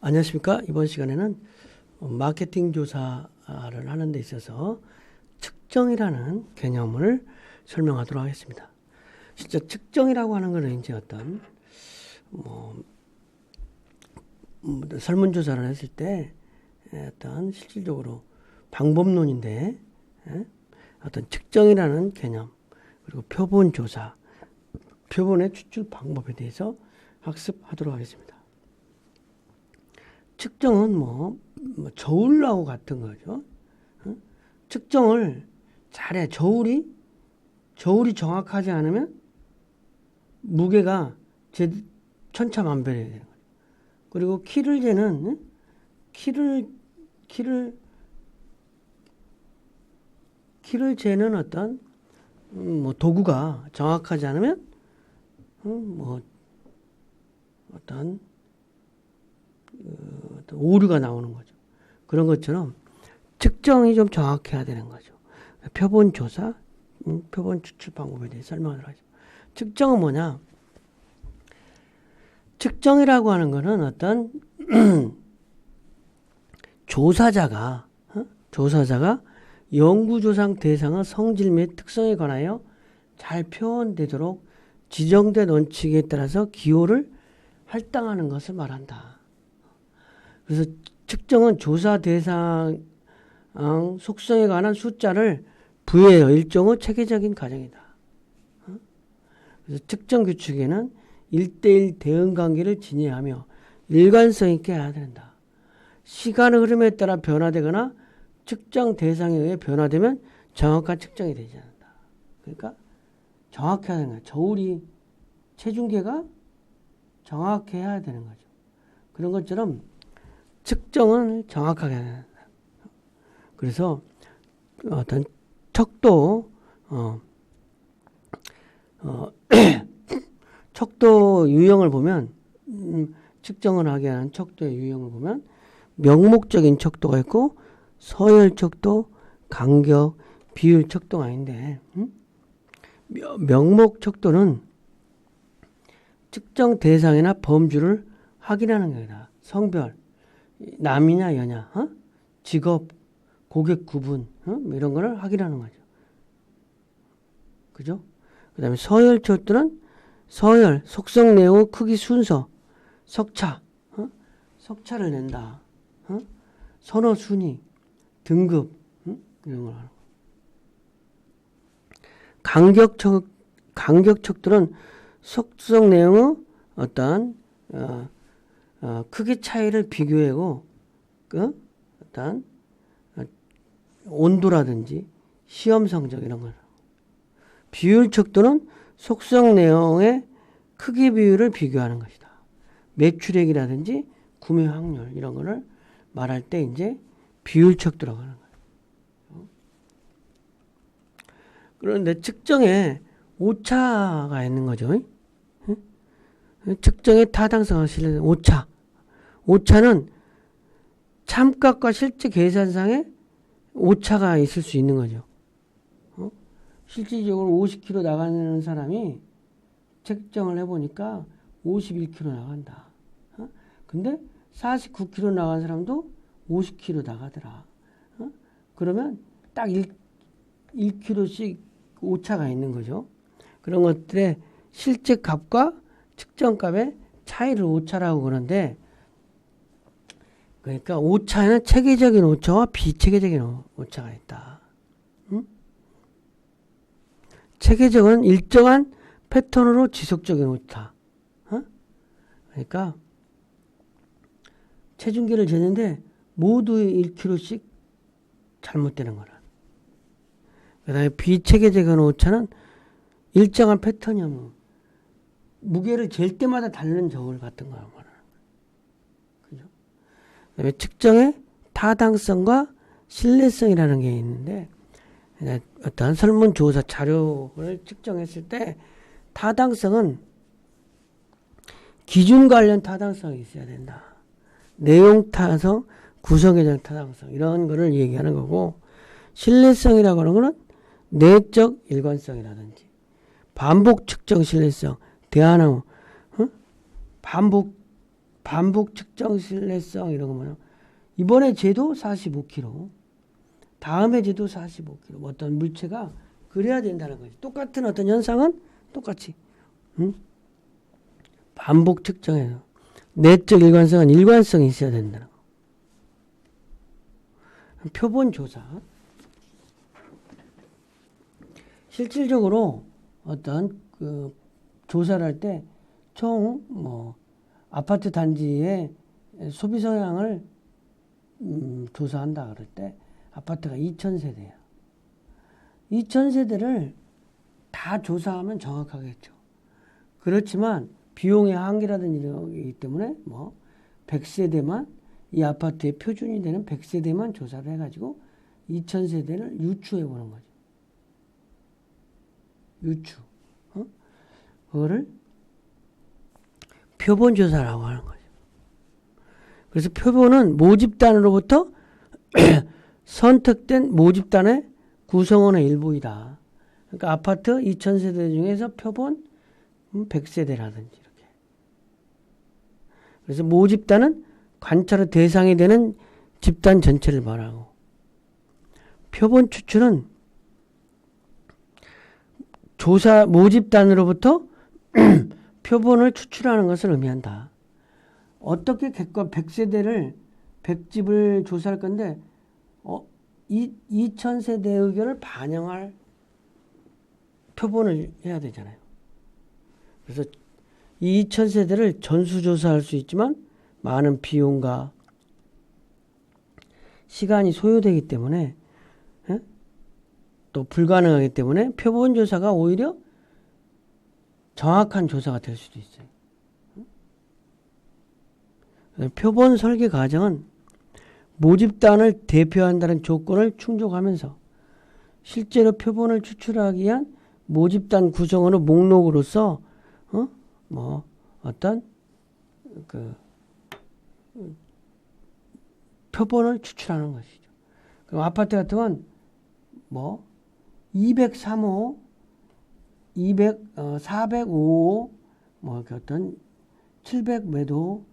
안녕하십니까. 이번 시간에는 마케팅 조사를 하는 데 있어서 측정이라는 개념을 설명하도록 하겠습니다. 진짜 측정이라고 하는 것은 이제 어떤 설문조사를 했을 때 어떤 실질적으로 방법론인데 어떤 측정이라는 개념 그리고 표본조사, 표본의 추출 방법에 대해서 학습하도록 하겠습니다. 측정은 저울하고 같은 거죠. 측정을 잘해. 저울이 정확하지 않으면 무게가 천차만별이 되는 거죠. 그리고 키를 재는 키를 재는 어떤 도구가 정확하지 않으면 어떤 오류가 나오는 거죠. 그런 것처럼 측정이 좀 정확해야 되는 거죠. 표본 조사, 표본 추출 방법에 대해 설명을 하죠. 측정은 뭐냐? 측정이라고 하는 것은 어떤 조사자가 연구조사 대상의 성질 및 특성에 관하여 잘 표현되도록 지정된 원칙에 따라서 기호를 할당하는 것을 말한다. 그래서 측정은 조사 대상 속성에 관한 숫자를 부여해요. 일종의 체계적인 과정이다. 그래서 측정 규칙에는 1:1 대응 관계를 진행하며 일관성 있게 해야 된다. 시간의 흐름에 따라 변화되거나 측정 대상에 의해 변화되면 정확한 측정이 되지 않는다. 그러니까 정확해야 되는 거야. 저울이 체중계가 정확해야 되는 거죠. 그런 것처럼 측정은 정확하게 해야 된다. 그래서 어떤 척도 척도 유형을 보면 측정을 하게 하는 척도의 유형을 보면 명목적인 척도가 있고 서열 척도, 간격, 비율 척도가 있는데 명목 척도는 측정 대상이나 범주를 확인하는 거다. 성별, 남이냐 여냐, 직업, 고객 구분, 이런 거를 확인하는 거죠. 그죠? 그 다음에 서열 척도는 서열, 속성 내용, 크기 순서, 석차, 석차를 낸다. 선호 순위, 등급, 이런 걸 하는 거. 간격 척도는 속성 내용의 어떤 크기 차이를 비교하고 어떤 온도라든지 시험 성적 이런 걸. 비율 척도는 속성 내용의 크기 비율을 비교하는 것이다. 매출액이라든지 구매 확률 이런 거를 말할 때 이제 비율 척도라고 하는 거예요. 그런데 측정에 오차가 있는 거죠. 측정의 타당성을 실는 오차. 오차는 참값과 실제 계산상에 오차가 있을 수 있는 거죠. 실질적으로 50kg 나가는 사람이 측정을 해보니까 51kg 나간다. 근데 49kg 나간 사람도 50kg 나가더라. 그러면 딱 1kg씩 오차가 있는 거죠. 그런 것들의 실제 값과 측정 값의 차이를 오차라고 그러는데, 그러니까 오차에는 체계적인 오차와 비체계적인 오차가 있다. 체계적은 일정한 패턴으로 지속적인 오차. 그러니까 체중계를 재는데 모두 1kg씩 잘못되는 거라. 그 다음에 비체계적인 오차는 일정한 패턴이 무게를 잴 때마다 다른 저울 같은 거야. 그죠? 그 다음에 측정의 타당성과 신뢰성이라는 게 있는데, 어떤 설문조사 자료를 측정했을 때 타당성은 기준 관련 타당성이 있어야 된다. 내용 타성, 구성계정 타당성 이런 거를 얘기하는 거고, 신뢰성이라고 하는 거는 내적 일관성이라든지 반복 측정 신뢰성, 대안형 반복 반복 측정 신뢰성 이런 거 뭐냐. 이번에 재도 45kg. 다음에 재도 45kg. 어떤 물체가 그래야 된다는 거지. 똑같은 어떤 현상은 똑같이. 응? 반복 측정해서. 내적 일관성은 일관성이 있어야 된다는 거. 표본 조사. 실질적으로 어떤 그 조사를 할 때 총 뭐 아파트 단지의 소비 성향을 조사한다 그럴 때 아파트가 2,000세대야. 2,000세대를 다 조사하면 정확하겠죠. 그렇지만 비용의 한계라든지 이런 거기 때문에 뭐 100세대만 이 아파트의 표준이 되는 100세대만 조사를 해가지고 2,000세대를 유추해 보는 거죠. 유추. 그거를 표본 조사라고 하는 거죠. 그래서 표본은 모집단으로부터 선택된 모집단의 구성원의 일부이다. 그러니까 아파트 2,000세대 중에서 표본 100세대라든지 이렇게. 그래서 모집단은 관찰의 대상이 되는 집단 전체를 말하고, 표본 추출은 조사 모집단으로부터 표본을 추출하는 것을 의미한다. 어떻게 객관 100세대를 100집을 조사할 건데 2,000세대 의견을 반영할 표본을 해야 되잖아요. 그래서 이 2,000세대를 전수조사할 수 있지만 많은 비용과 시간이 소요되기 때문에 또 불가능하기 때문에 표본 조사가 오히려 정확한 조사가 될 수도 있어요. 표본 설계 과정은 모집단을 대표한다는 조건을 충족하면서 실제로 표본을 추출하기 위한 모집단 구성원의 목록으로서 어떤 그 표본을 추출하는 것이죠. 그럼 아파트 같은 건 203호, 405호, 어떤 700매도,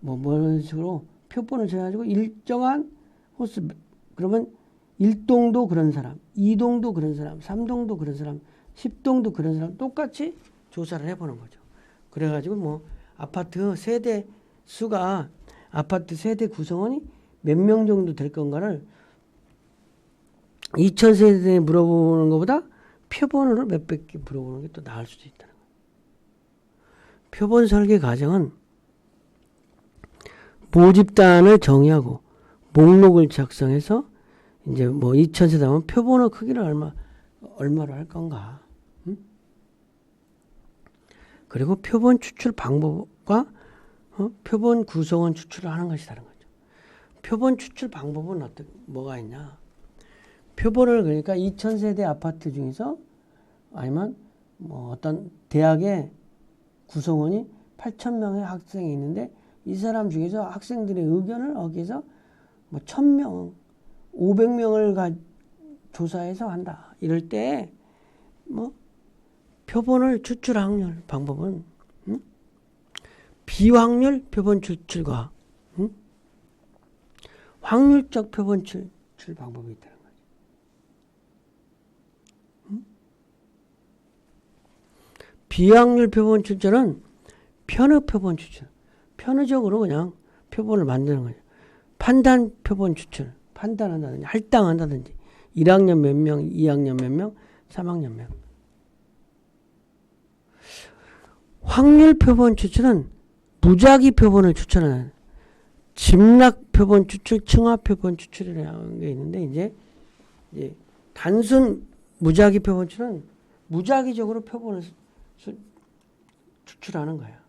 이런 식으로 표본을 줘가지고 일정한 호수, 그러면 1동도 그런 사람, 2동도 그런 사람, 3동도 그런 사람, 10동도 그런 사람 똑같이 조사를 해보는 거죠. 그래가지고 아파트 세대 수가, 아파트 세대 구성원이 몇 명 정도 될 건가를 2,000세대에 물어보는 것보다 표본으로 몇백 개 물어보는 게 또 나을 수도 있다는 거예요. 표본 설계 과정은 모집단을 정의하고 목록을 작성해서 이제 2,000세대면 표본의 크기를 얼마로 할 건가. 그리고 표본 추출 방법과 표본 구성원 추출을 하는 것이 다른 거죠. 표본 추출 방법은 뭐가 있냐. 표본을 그러니까 2,000세대 아파트 중에서 아니면 어떤 대학의 구성원이 8,000명의 학생이 있는데 이 사람 중에서 학생들의 의견을 얻기위해서 1,000명, 500명을 조사해서 한다. 이럴 때 표본을 추출 확률 방법은 비확률 표본 추출과 확률적 표본 추출 방법이 있다는 거죠. 비확률 표본 추출은 편의 표본 추출. 편의적으로 그냥 표본을 만드는 거죠. 판단 표본 추출. 판단한다든지 할당한다든지 1학년 몇 명, 2학년 몇 명, 3학년 몇 명. 확률 표본 추출은 무작위 표본을 추출하는 집락 표본 추출, 층화 표본 추출이라는 게 있는데 이제 단순 무작위 표본 추출은 무작위적으로 표본을 추출하는 거야.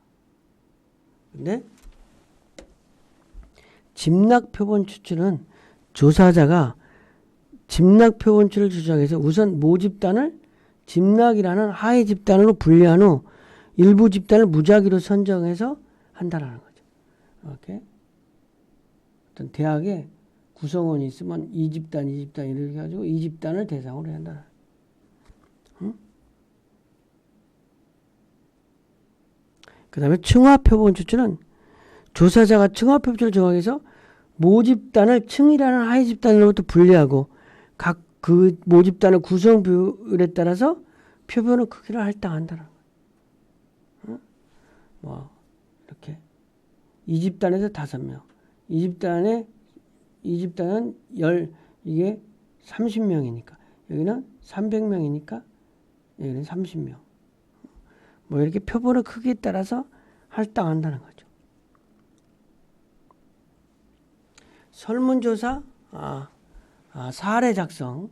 근데 집락 표본 추출은 조사자가 집락 표본 추출을 주장해서 우선 모집단을 집락이라는 하위 집단으로 분리한 후 일부 집단을 무작위로 선정해서 한다라는 거죠. 이렇게 어떤 대학에 구성원이 있으면 이 집단 이렇게 해가지고 이 집단을 대상으로 한다. 그 다음에 층화 표본 추출은 조사자가 층화표준을 정하기 위해서 모집단을 층이라는 하위 집단으로부터 분리하고 각 그 모집단의 구성 비율에 따라서 표본의 크기를 할당한다는 거예요. 뭐 이렇게 이 집단에서 5명, 이 집단은 이게 30명이니까 여기는 300명이니까 여기는 30명. 뭐 이렇게 표본의 크기에 따라서 할당한다는 거죠. 설문조사, 사례 작성.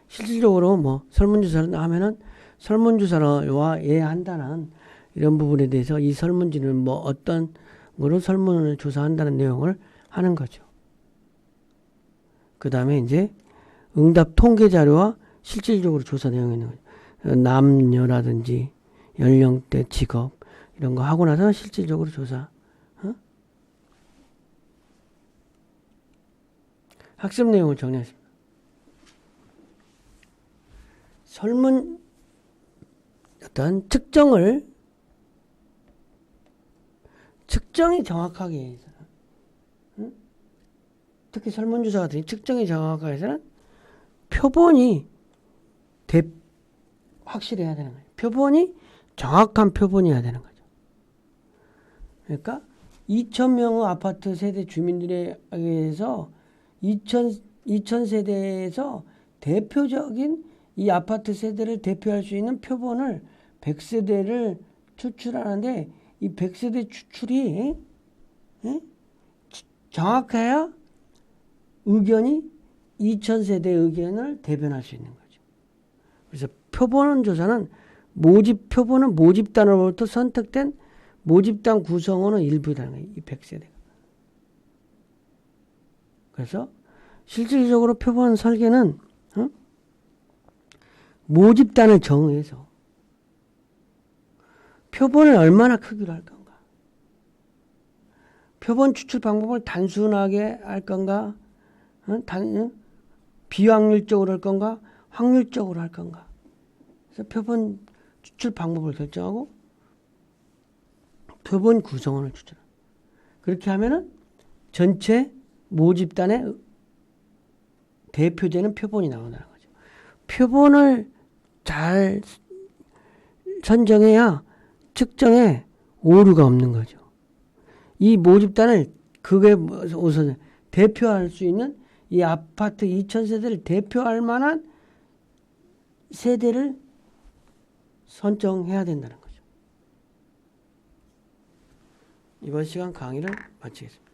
실질적으로 뭐 설문조사를 하면은 설문조사와 예한다는 이런 부분에 대해서 이 설문지는 뭐 어떤 거로 설문을 조사한다는 내용을 하는 거죠. 그 다음에 이제 응답 통계 자료와 실질적으로 조사 내용이 있는 거죠. 남녀라든지 연령대, 직업 이런 거 하고 나서 실질적으로 조사. 학습 내용을 정리했습니다. 설문 어떤 측정이 정확하게 해서는 특히 설문조사 같은 측정이 정확하게 해서는 표본이 확실해야 되는 거예요. 표본이 정확한 표본이어야 되는 거죠. 그러니까 2,000명의 아파트 세대 주민들에 의해서 2,000세대에서 대표적인 이 아파트 세대를 대표할 수 있는 표본을 100세대를 추출하는데 이 100세대 추출이 정확해야 의견이 2,000세대 의견을 대변할 수 있는 거죠. 그래서 표본 조사는 표본은 모집단으로부터 선택된 모집단 구성원의 일부라는 거예요. 이 100세대가. 그래서 실질적으로 표본 설계는 모집단을 정해서 표본을 얼마나 크기로 할 건가? 표본 추출 방법을 단순하게 할 건가? 비확률적으로 할 건가? 확률적으로 할 건가? 그래서 표본 추출 방법을 결정하고 표본 구성원을 추출합니다. 그렇게 하면은 전체 모집단의 대표되는 표본이 나온다는 거죠. 표본을 잘 선정해야 측정에 오류가 없는 거죠. 이 모집단을 그게 우선 대표할 수 있는 이 아파트 2,000세대를 대표할 만한 세대를 선정해야 된다는 거죠. 이번 시간 강의를 마치겠습니다.